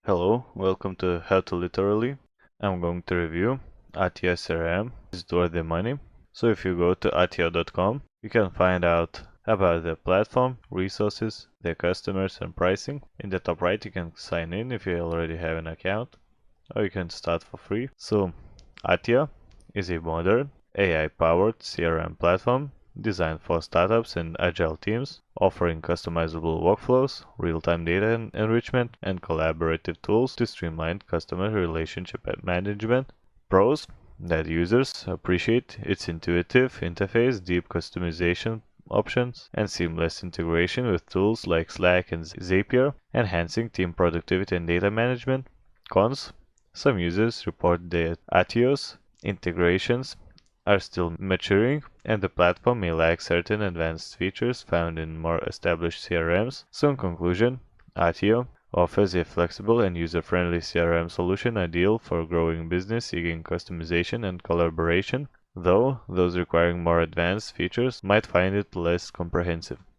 Hello, welcome to How to Literally. I'm going to review Attio CRM. Is it worth the money? So if you go to attio.com, you can find out about the platform, resources, their customers and pricing. In the top right you can sign in if you already have an account, or you can start for free. So Attio is a modern AI-powered CRM platform designed for startups and agile teams, offering customizable workflows, real-time data enrichment, and collaborative tools to streamline customer relationship management. Pros: that users appreciate its intuitive interface, deep customization options, and seamless integration with tools like Slack and Zapier, enhancing team productivity and data management. Cons: some users report that Attio's integrations are still maturing, and the platform may lack certain advanced features found in more established CRMs. So in conclusion, Attio offers a flexible and user-friendly CRM solution ideal for growing business seeking customization and collaboration, though those requiring more advanced features might find it less comprehensive.